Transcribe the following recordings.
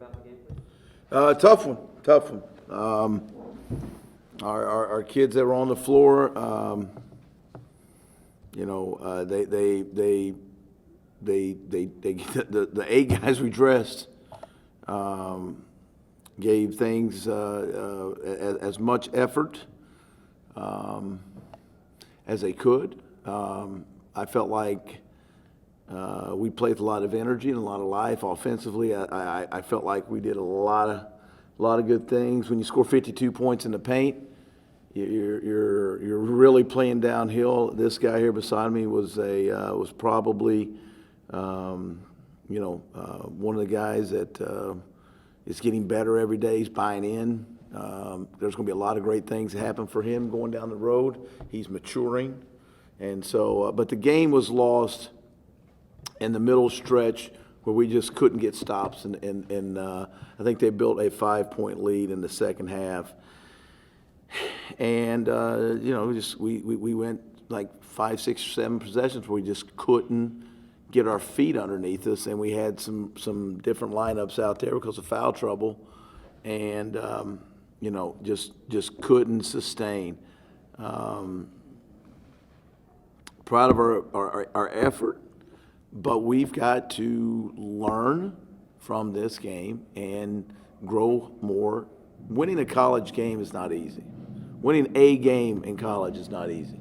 about the game, please? Tough one. Our kids that were on the floor, the 8 guys we dressed gave things as much effort as they could. I felt like we played with a lot of energy and a lot of life offensively. I felt like we did a lot of good things. When you score 52 points in the paint, you're really playing downhill. This guy here beside me was probably one of the guys that is getting better every day. He's buying in. There's going to be a lot of great things that happen for him going down the road. He's maturing, and so. But the game was lost in the middle stretch where we just couldn't get stops, and I think they built a 5-point lead in the second half. And we went like 5, 6, 7 possessions where we just couldn't get our feet underneath us, and we had some different lineups out there because of foul trouble, and just couldn't sustain. Proud of our effort, but we've got to learn from this game and grow more. Winning a college game is not easy. Winning a game in college is not easy.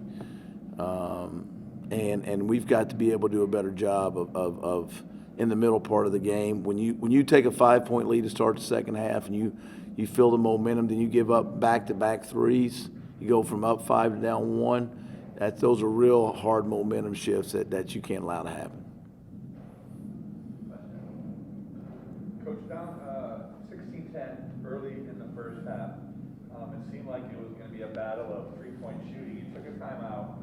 And we've got to be able to do a better job of in the middle part of the game. When you take a 5-point lead to start the second half and you feel the momentum, then you give up back-to-back threes. You go from up 5 to down 1. Those are real hard momentum shifts that you can't allow to happen. Coach, down 16-10 early in the first half. It seemed like it was going to be a battle of three-point shooting. You took a timeout,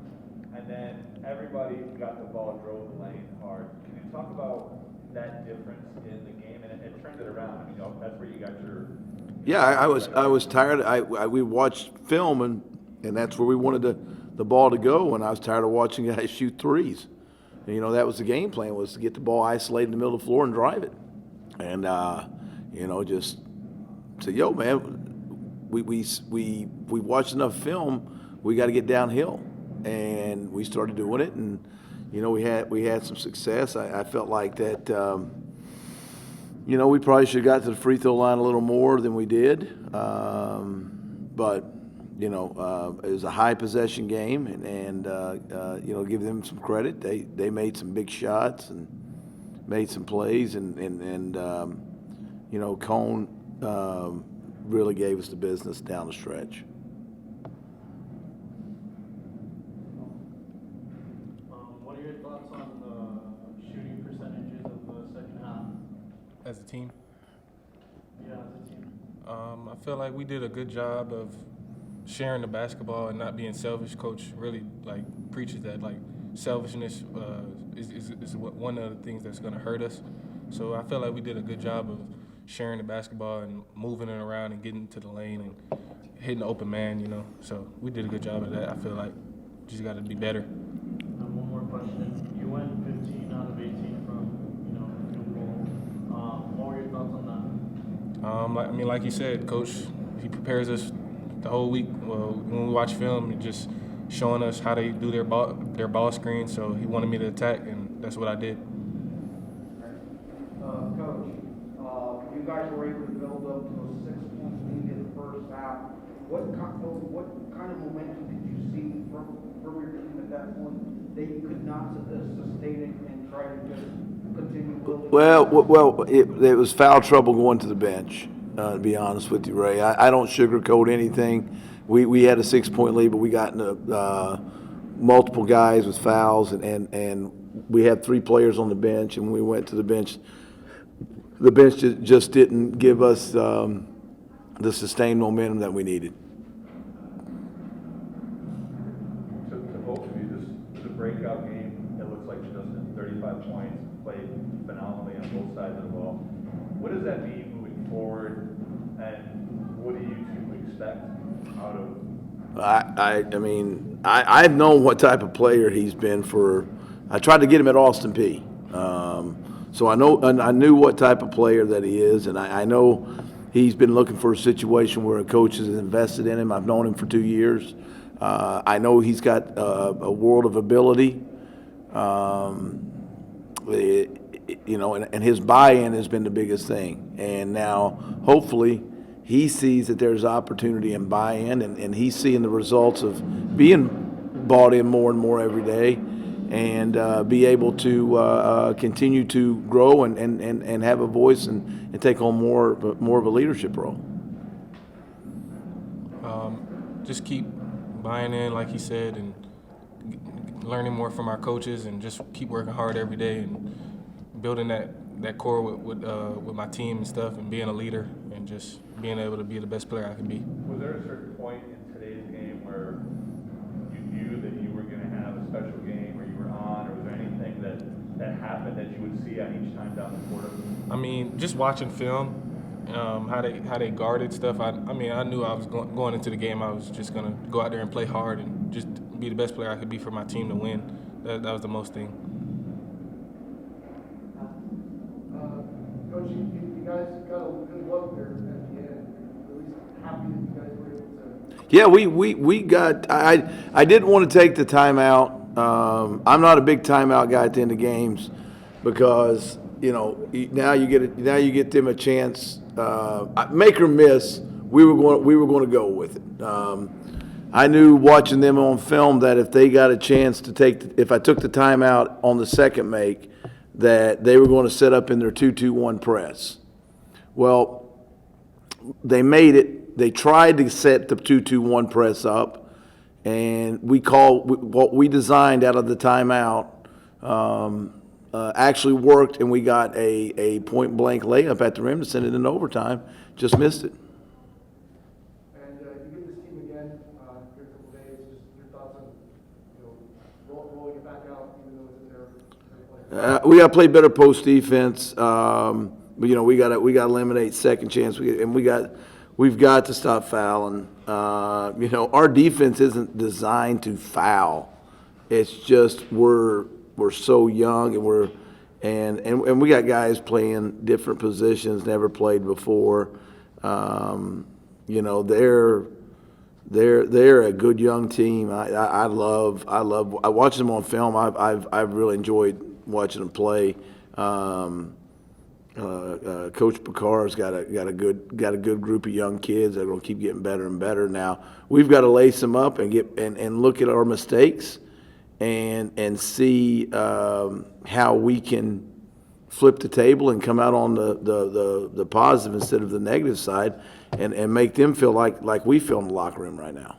and then everybody got the ball, drove the lane hard. Can you talk about that difference in the game? And it turned it around. I mean, that's where you got your. Yeah, I was tired. We watched film, and that's where we wanted the ball to go. And I was tired of watching guys shoot threes. And, that was the game plan, was to get the ball isolated in the middle of the floor and drive it. And just say, yo, man, we watched enough film. We got to get downhill, and we started doing it. And we had some success. I felt like that. We probably should have got to the free throw line a little more than we did. But it was a high possession game, and give them some credit. They made some big shots and made some plays, and Cone really gave us the business down the stretch. What are your thoughts on the shooting percentages of the second half? As a team? Yeah, as a team. I feel like we did a good job of sharing the basketball and not being selfish. Coach really preaches that selfishness is one of the things that's going to hurt us. So I feel like we did a good job of sharing the basketball and moving it around and getting to the lane and hitting the open man, So we did a good job of that. I feel like just got to be better. One more question. You went 15 out of 18 from, field goal. What were your thoughts on that? Like you said, Coach, he prepares us the whole week. Well, when we watch film, he's just showing us how they do their ball screen. So he wanted me to attack, and that's what I did. Coach, you guys were able to build up to a 6-point lead in the first half. What kind of momentum did you see from your team at that point that you could not sustain it and try to just continue building? Well, it was foul trouble going to the bench. To be honest with you, Ray, I don't sugarcoat anything. We had a 6-point lead, but we got into multiple guys with fouls, and we had 3 players on the bench, and when we went to the bench just didn't give us the sustained momentum that we needed. To both of you, this is a breakout game. It looks like Justin, 35 points, played phenomenally on both sides of the ball. What does that mean moving forward, and what do you two expect out of? I've known what type of player he's been for. I tried to get him at Austin Peay. So I know, and I knew what type of player that he is, and I know he's been looking for a situation where a coach has invested in him. I've known him for 2 years. I know he's got a world of ability. And his buy-in has been the biggest thing. And now, hopefully, he sees that there's opportunity in buy-in, and he's seeing the results of being bought in more and more every day, and be able to continue to grow and have a voice and take on more of a leadership role. Just keep buying in, like he said, and learning more from our coaches, and just keep working hard every day and building that core with my team and stuff, and being a leader and just being able to be the best player I can be. Was there a certain point in today's game where you knew that you were going to have a special game, or you were on, or was there anything that happened that you would see on each time down the court? I mean, just watching film, how they guarded stuff. I knew I was going into the game. I was just gonna go out there and play hard and just be the best player I could be for my team to win. That was the most thing. Coach, you guys got a good look there at the end. At least happy that you guys were able to. Yeah, we got. I didn't want to take the timeout. I'm not a big timeout guy at the end of games, because now you get them a chance. Make or miss, we were going to go with it. I knew watching them on film that if they got a chance to if I took the timeout on the second make, that they were going to set up in their 2-2-1 press. Well, they made it. They tried to set the 2-2-1 press up, and what we designed out of the timeout actually worked, and we got a point-blank layup at the rim to send it in overtime. Just missed it. And you get this team again here in a couple days. Just your thoughts on rolling it back out, even though it's in their play. We got to play better post defense. But we got to eliminate second chance. We've got to stop fouling. Our defense isn't designed to foul. It's just we're so young, and we got guys playing different positions, never played before. They're a good young team. I love watching them on film. I've really enjoyed watching them play. Coach Picar's got a good group of young kids that are going to keep getting better and better. Now we've got to lace them up and look at our mistakes and see how we can flip the table and come out on the positive instead of the negative side, and make them feel like we feel in the locker room right now.